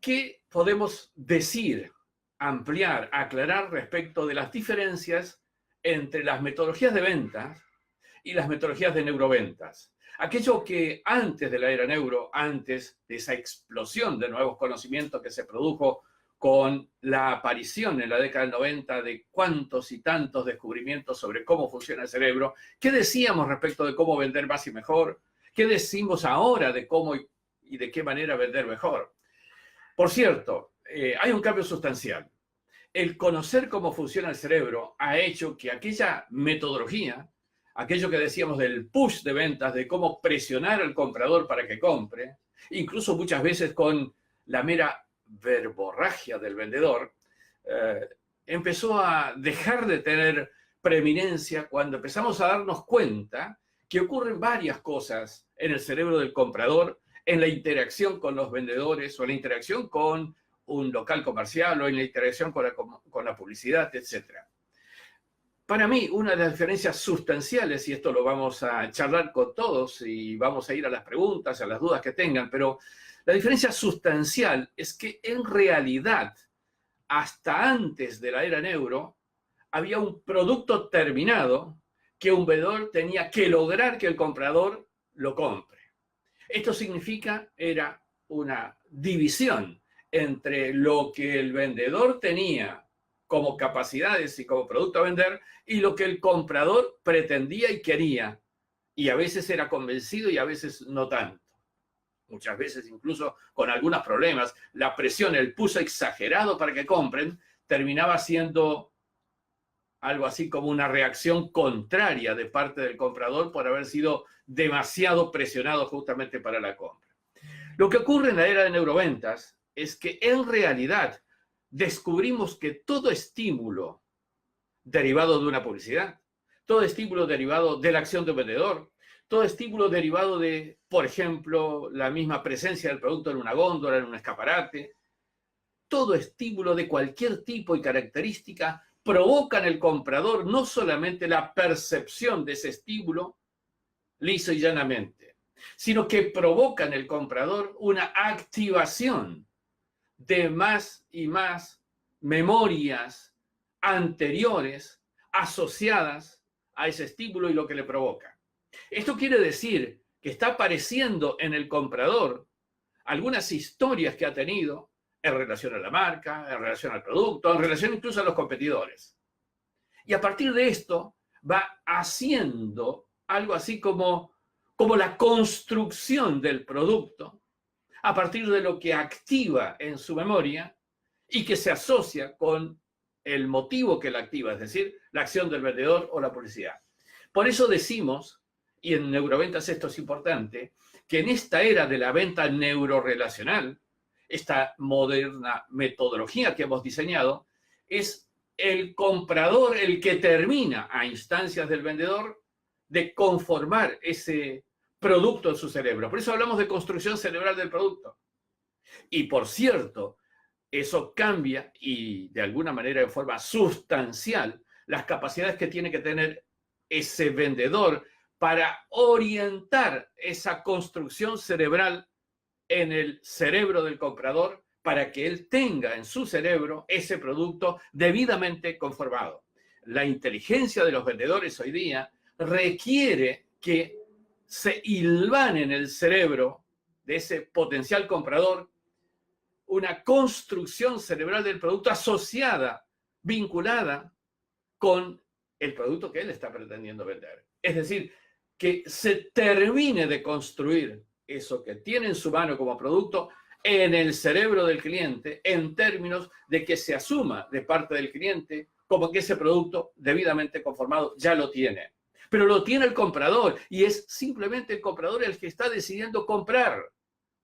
¿Qué podemos decir, ampliar, aclarar respecto de las diferencias entre las metodologías de ventas y las metodologías de neuroventas? Aquello que antes de la era neuro, antes de esa explosión de nuevos conocimientos que se produjo con la aparición en la década del 90 de cuantos y tantos descubrimientos sobre cómo funciona el cerebro, ¿qué decíamos respecto de cómo vender más y mejor? ¿Qué decimos ahora de cómo y de qué manera vender mejor? Por cierto, hay un cambio sustancial. El conocer cómo funciona el cerebro ha hecho que aquella metodología, aquello que decíamos del push de ventas, de cómo presionar al comprador para que compre, incluso muchas veces con la mera verborragia del vendedor, empezó a dejar de tener preeminencia cuando empezamos a darnos cuenta que ocurren varias cosas en el cerebro del comprador, en la interacción con los vendedores o en la interacción con un local comercial o en la interacción con la publicidad, etc. Para mí, una de las diferencias sustanciales, y esto lo vamos a charlar con todos y vamos a ir a las preguntas, a las dudas que tengan, pero la diferencia sustancial es que en realidad, hasta antes de la era neuro, había un producto terminado que un vendedor tenía que lograr que el comprador lo compre. Esto significa, era una división entre lo que el vendedor tenía como capacidades y como producto a vender y lo que el comprador pretendía y quería. Y a veces era convencido y a veces no tanto. Muchas veces incluso con algunos problemas. La presión, el push exagerado para que compren, terminaba siendo algo así como una reacción contraria de parte del comprador por haber sido demasiado presionado justamente para la compra. Lo que ocurre en la era de neuroventas es que en realidad descubrimos que todo estímulo derivado de una publicidad, todo estímulo derivado de la acción de un vendedor, todo estímulo derivado de, por ejemplo, la misma presencia del producto en una góndola, en un escaparate, todo estímulo de cualquier tipo y característica provoca en el comprador no solamente la percepción de ese estímulo liso y llanamente, sino que provoca en el comprador una activación de más y más memorias anteriores asociadas a ese estímulo y lo que le provoca. Esto quiere decir que está apareciendo en el comprador algunas historias que ha tenido en relación a la marca, en relación al producto, en relación incluso a los competidores. Y a partir de esto va haciendo algo así como la construcción del producto a partir de lo que activa en su memoria y que se asocia con el motivo que la activa, es decir, la acción del vendedor o la publicidad. Por eso decimos, y en neuroventas esto es importante, que en esta era de la venta neurorelacional, esta moderna metodología que hemos diseñado, es el comprador el que termina a instancias del vendedor de conformar ese producto en su cerebro. Por eso hablamos de construcción cerebral del producto. Y por cierto, eso cambia y de alguna manera en forma sustancial las capacidades que tiene que tener ese vendedor para orientar esa construcción cerebral en el cerebro del comprador para que él tenga en su cerebro ese producto debidamente conformado. La inteligencia de los vendedores hoy día requiere que se hilvane en el cerebro de ese potencial comprador una construcción cerebral del producto asociada, vinculada con el producto que él está pretendiendo vender. Es decir, que se termine de construir eso que tiene en su mano como producto en el cerebro del cliente en términos de que se asuma de parte del cliente como que ese producto debidamente conformado ya lo tiene. Pero lo tiene el comprador y es simplemente el comprador el que está decidiendo comprar.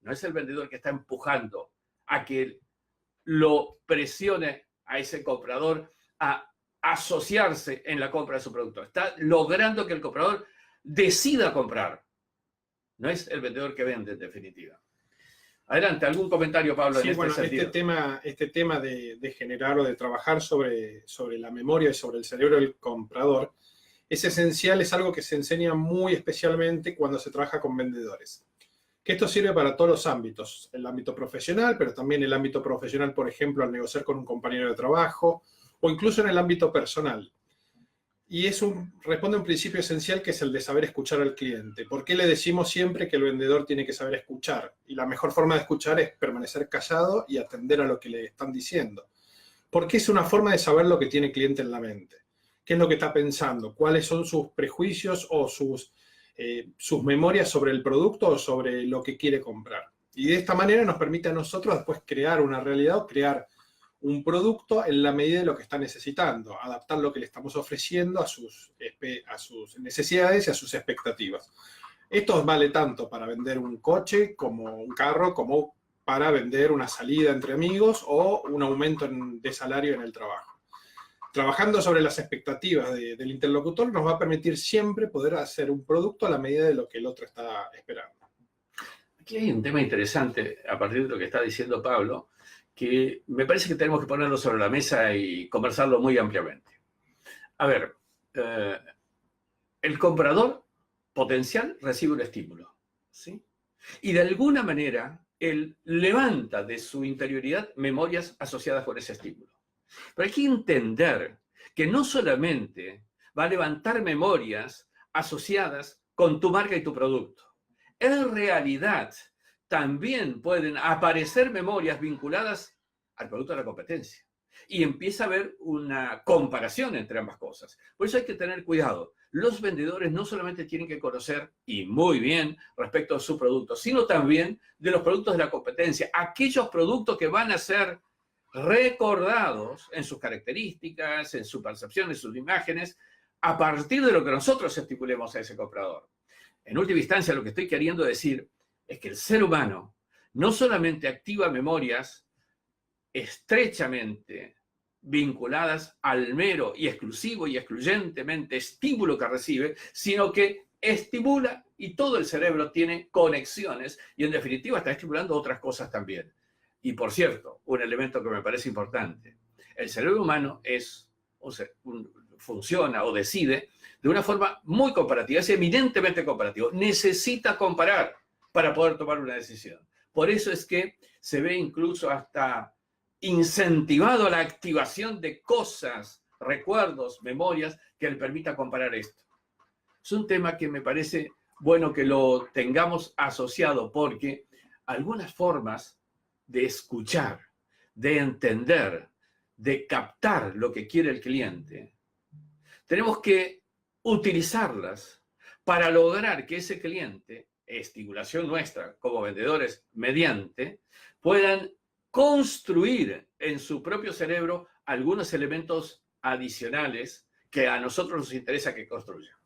No es el vendedor que está empujando a que lo presione a ese comprador a asociarse en la compra de su producto. Está logrando que el comprador decida comprar. No es el vendedor que vende, en definitiva. Adelante, ¿algún comentario, Pablo, sí, en este sentido? Este tema de generar o de trabajar sobre la memoria y sobre el cerebro del comprador es esencial, es algo que se enseña muy especialmente cuando se trabaja con vendedores. que esto sirve para todos los ámbitos, el ámbito profesional, pero también el ámbito profesional, por ejemplo, al negociar con un compañero de trabajo, o incluso en el ámbito personal. Y responde a un principio esencial que es el de saber escuchar al cliente. ¿Por qué le decimos siempre que el vendedor tiene que saber escuchar? Y la mejor forma de escuchar es permanecer callado y atender a lo que le están diciendo. Porque es una forma de saber lo que tiene el cliente en la mente. ¿Qué es lo que está pensando? ¿Cuáles son sus prejuicios o sus memorias sobre el producto o sobre lo que quiere comprar? Y de esta manera nos permite a nosotros después crear una realidad o crear un producto en la medida de lo que está necesitando, adaptar lo que le estamos ofreciendo a sus necesidades y a sus expectativas. Esto vale tanto para vender un coche como un carro, como para vender una salida entre amigos o un aumento de salario en el trabajo. Trabajando sobre las expectativas del interlocutor nos va a permitir siempre poder hacer un producto a la medida de lo que el otro está esperando. Aquí hay un tema interesante a partir de lo que está diciendo Pablo, que me parece que tenemos que ponerlo sobre la mesa y conversarlo muy ampliamente. A ver, el comprador potencial recibe un estímulo, ¿sí? Y de alguna manera, él levanta de su interioridad memorias asociadas con ese estímulo. Pero hay que entender que no solamente va a levantar memorias asociadas con tu marca y tu producto. En realidad, también pueden aparecer memorias vinculadas al producto de la competencia. Y empieza a haber una comparación entre ambas cosas. Por eso hay que tener cuidado. Los vendedores no solamente tienen que conocer, y muy bien, respecto a su producto, sino también de los productos de la competencia. Aquellos productos que van a ser recordados en sus características, en su percepción, en sus imágenes, a partir de lo que nosotros estipulemos a ese comprador. En última instancia, lo que estoy queriendo decir es que el ser humano no solamente activa memorias estrechamente vinculadas al mero y exclusivo y excluyentemente estímulo que recibe, sino que estimula y todo el cerebro tiene conexiones y en definitiva está estimulando otras cosas también. Y por cierto, un elemento que me parece importante, el cerebro humano funciona o decide de una forma muy comparativa, es eminentemente comparativo, necesita comparar para poder tomar una decisión. Por eso es que se ve incluso hasta incentivado la activación de cosas, recuerdos, memorias que le permita comparar esto. Es un tema que me parece bueno que lo tengamos asociado porque algunas formas de escuchar, de entender, de captar lo que quiere el cliente, tenemos que utilizarlas para lograr que ese cliente, estimulación nuestra como vendedores mediante, puedan construir en su propio cerebro algunos elementos adicionales que a nosotros nos interesa que construyan.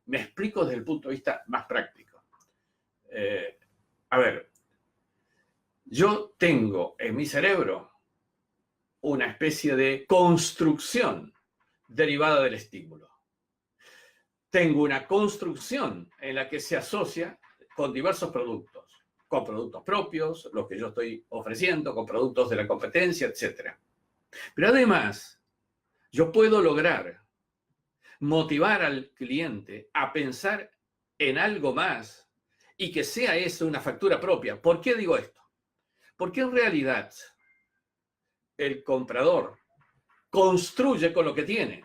Me explico desde el punto de vista más práctico. A ver, yo tengo en mi cerebro una especie de construcción derivada del estímulo. Tengo una construcción en la que se asocia con diversos productos, con productos propios, los que yo estoy ofreciendo, con productos de la competencia, etc. Pero además, yo puedo lograr motivar al cliente a pensar en algo más y que sea eso una factura propia. ¿Por qué digo esto? Porque en realidad el comprador construye con lo que tiene.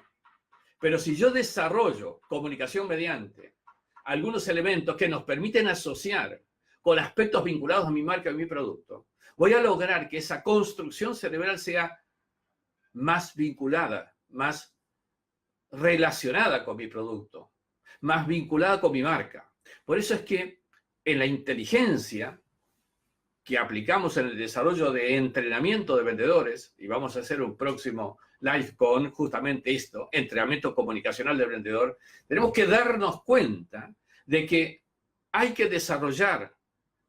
Pero si yo desarrollo comunicación mediante algunos elementos que nos permiten asociar con aspectos vinculados a mi marca y mi producto, voy a lograr que esa construcción cerebral sea más vinculada, más relacionada con mi producto, más vinculada con mi marca. Por eso es que en la inteligencia que aplicamos en el desarrollo de entrenamiento de vendedores, y vamos a hacer un próximo live con justamente esto, entrenamiento comunicacional del vendedor, tenemos que darnos cuenta de que hay que desarrollar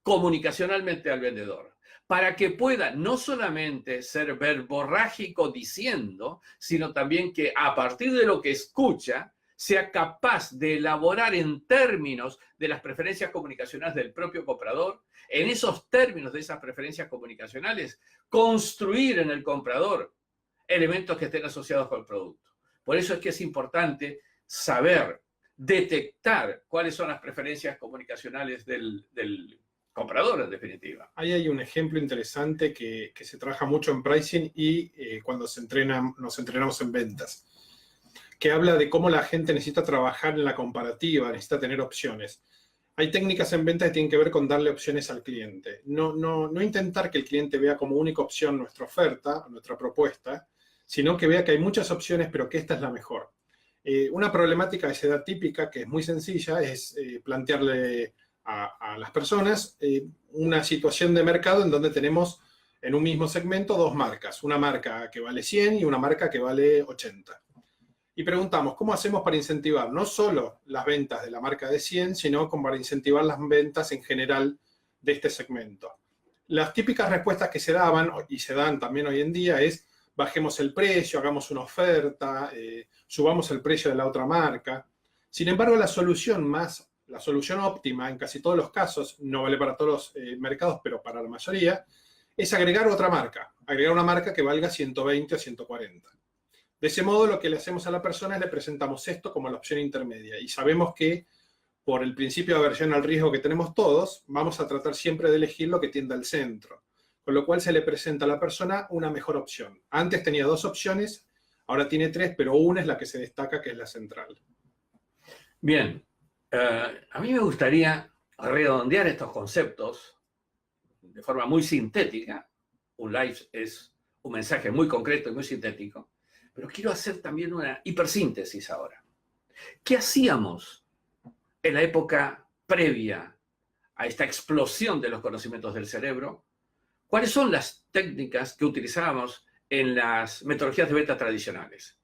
comunicacionalmente al vendedor para que pueda no solamente ser verborrágico diciendo, sino también que a partir de lo que escucha sea capaz de elaborar en términos de las preferencias comunicacionales del propio comprador, en esos términos de esas preferencias comunicacionales, construir en el comprador elementos que estén asociados con el producto. Por eso es que es importante saber detectar cuáles son las preferencias comunicacionales del comprador, en definitiva. Ahí hay un ejemplo interesante que se trabaja mucho en pricing y cuando nos entrenamos en ventas, que habla de cómo la gente necesita trabajar en la comparativa, necesita tener opciones. Hay técnicas en ventas que tienen que ver con darle opciones al cliente. No intentar que el cliente vea como única opción nuestra oferta, nuestra propuesta, sino que vea que hay muchas opciones, pero que esta es la mejor. Una problemática que se da típica, que es muy sencilla, es plantearle a las personas una situación de mercado en donde tenemos en un mismo segmento dos marcas. Una marca que vale 100 y una marca que vale 80. Y preguntamos, ¿cómo hacemos para incentivar no solo las ventas de la marca de 100, sino como para incentivar las ventas en general de este segmento? Las típicas respuestas que se daban y se dan también hoy en día es bajemos el precio, hagamos una oferta, subamos el precio de la otra marca. Sin embargo, la solución óptima en casi todos los casos, no vale para todos los mercados, pero para la mayoría, es agregar otra marca, agregar una marca que valga 120 o 140. De ese modo, lo que le hacemos a la persona es le presentamos esto como la opción intermedia y sabemos que por el principio de aversión al riesgo que tenemos todos, vamos a tratar siempre de elegir lo que tienda al centro, con lo cual se le presenta a la persona una mejor opción. Antes tenía dos opciones, ahora tiene tres, pero una es la que se destaca, que es la central. Bien, a mí me gustaría redondear estos conceptos de forma muy sintética. Un live es un mensaje muy concreto y muy sintético, pero quiero hacer también una hipersíntesis ahora. ¿Qué hacíamos en la época previa a esta explosión de los conocimientos del cerebro? ¿Cuáles son las técnicas que utilizábamos en las metodologías de venta tradicionales?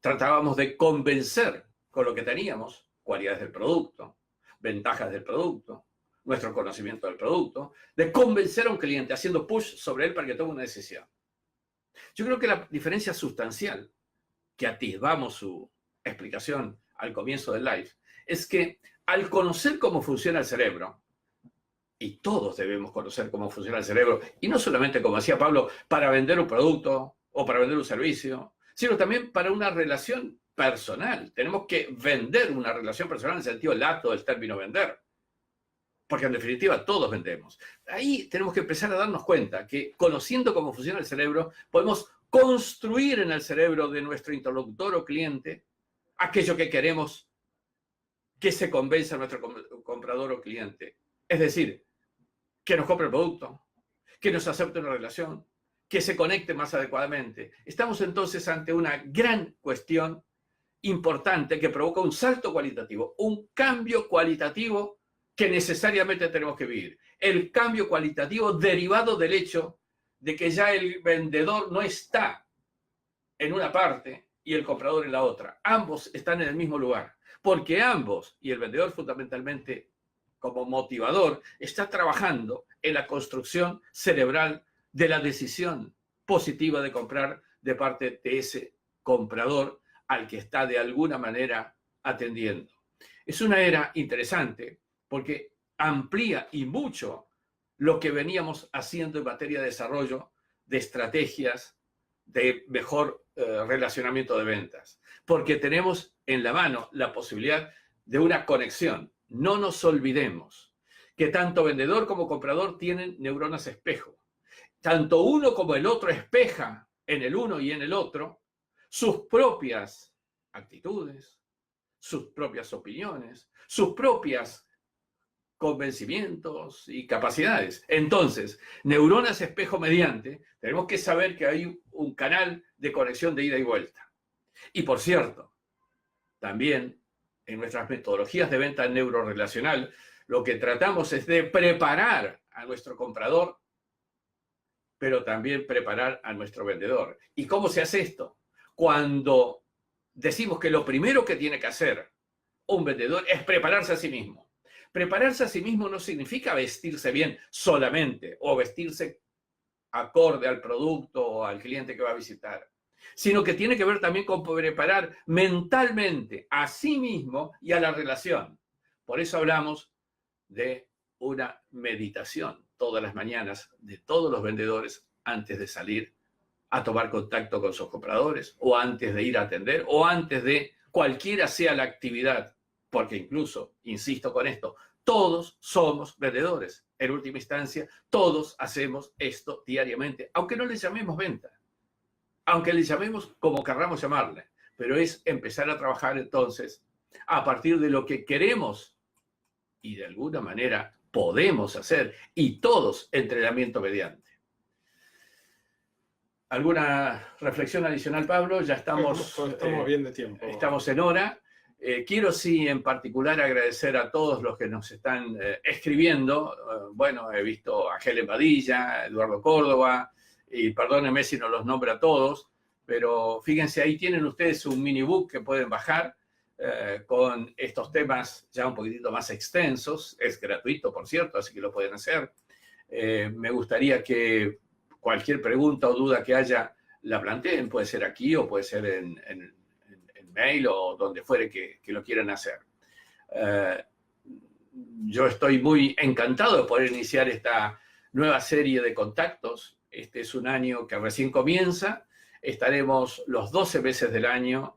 Tratábamos de convencer con lo que teníamos, cualidades del producto, ventajas del producto, nuestro conocimiento del producto, de convencer a un cliente haciendo push sobre él para que tome una decisión. Yo creo que la diferencia sustancial que atisbamos su explicación al comienzo del live es que al conocer cómo funciona el cerebro, y todos debemos conocer cómo funciona el cerebro, y no solamente, como decía Pablo, para vender un producto o para vender un servicio, sino también para una relación personal. Tenemos que vender una relación personal en el sentido lato del término vender, porque en definitiva todos vendemos. Ahí tenemos que empezar a darnos cuenta que conociendo cómo funciona el cerebro, podemos construir en el cerebro de nuestro interlocutor o cliente aquello que queremos que se convenza a nuestro comprador o cliente. Es decir, que nos compre el producto, que nos acepte una relación, que se conecte más adecuadamente. Estamos entonces ante una gran cuestión importante que provoca un salto cualitativo, un cambio cualitativo que necesariamente tenemos que vivir. El cambio cualitativo derivado del hecho de que ya el vendedor no está en una parte y el comprador en la otra. Ambos están en el mismo lugar, porque ambos, y el vendedor fundamentalmente como motivador, está trabajando en la construcción cerebral de la decisión positiva de comprar de parte de ese comprador al que está de alguna manera atendiendo. Es una era interesante porque amplía y mucho lo que veníamos haciendo en materia de desarrollo de estrategias de mejor relacionamiento de ventas, porque tenemos en la mano la posibilidad de una conexión. No nos olvidemos que tanto vendedor como comprador tienen neuronas espejo. Tanto uno como el otro espeja en el uno y en el otro sus propias actitudes, sus propias opiniones, sus propias convencimientos y capacidades. Entonces, neuronas espejo mediante, tenemos que saber que hay un canal de conexión de ida y vuelta. Y por cierto, también en nuestras metodologías de venta neurorrelacional, lo que tratamos es de preparar a nuestro comprador, pero también preparar a nuestro vendedor. ¿Y cómo se hace esto? Cuando decimos que lo primero que tiene que hacer un vendedor es prepararse a sí mismo. Prepararse a sí mismo no significa vestirse bien solamente o vestirse acorde al producto o al cliente que va a visitar, sino que tiene que ver también con preparar mentalmente a sí mismo y a la relación. Por eso hablamos de una meditación todas las mañanas de todos los vendedores antes de salir a tomar contacto con sus compradores o antes de ir a atender o antes de cualquiera sea la actividad, porque incluso, insisto con esto, todos somos vendedores. En última instancia, todos hacemos esto diariamente, aunque no le llamemos venta, aunque le llamemos como querramos llamarle, pero es empezar a trabajar entonces a partir de lo que queremos y de alguna manera podemos hacer, y todos entrenamiento mediante. ¿Alguna reflexión adicional, Pablo? Ya estamos bien de tiempo. Estamos en hora. Quiero sí en particular agradecer a todos los que nos están escribiendo. Bueno, he visto a Helen Badilla, Eduardo Córdoba, y perdónenme si no los nombro a todos, pero fíjense, ahí tienen ustedes un mini book que pueden bajar con estos temas ya un poquitito más extensos. Es gratuito, por cierto, así que lo pueden hacer. Me gustaría que cualquier pregunta o duda que haya la planteen, puede ser aquí o puede ser en mail o donde fuere que lo quieran hacer. Yo estoy muy encantado de poder iniciar esta nueva serie de contactos. Este es un año que recién comienza. Estaremos los 12 meses del año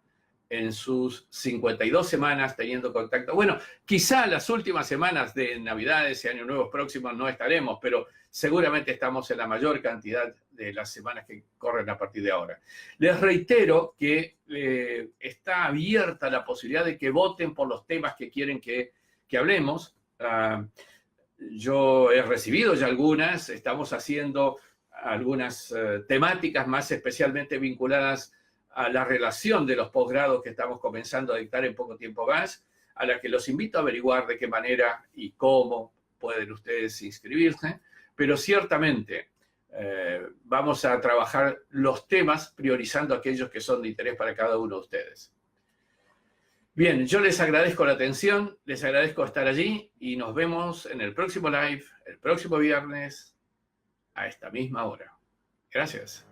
en sus 52 semanas teniendo contacto. Bueno, quizá las últimas semanas de Navidades y Años Nuevos próximos no estaremos, pero seguramente estamos en la mayor cantidad de las semanas que corren a partir de ahora. Les reitero que está abierta la posibilidad de que voten por los temas que quieren que hablemos. Yo he recibido ya algunas, estamos haciendo algunas temáticas más especialmente vinculadas a la relación de los posgrados que estamos comenzando a dictar en poco tiempo más, a la que los invito a averiguar de qué manera y cómo pueden ustedes inscribirse, pero ciertamente vamos a trabajar los temas priorizando aquellos que son de interés para cada uno de ustedes. Bien, yo les agradezco la atención, les agradezco estar allí y nos vemos en el próximo live, el próximo viernes, a esta misma hora. Gracias.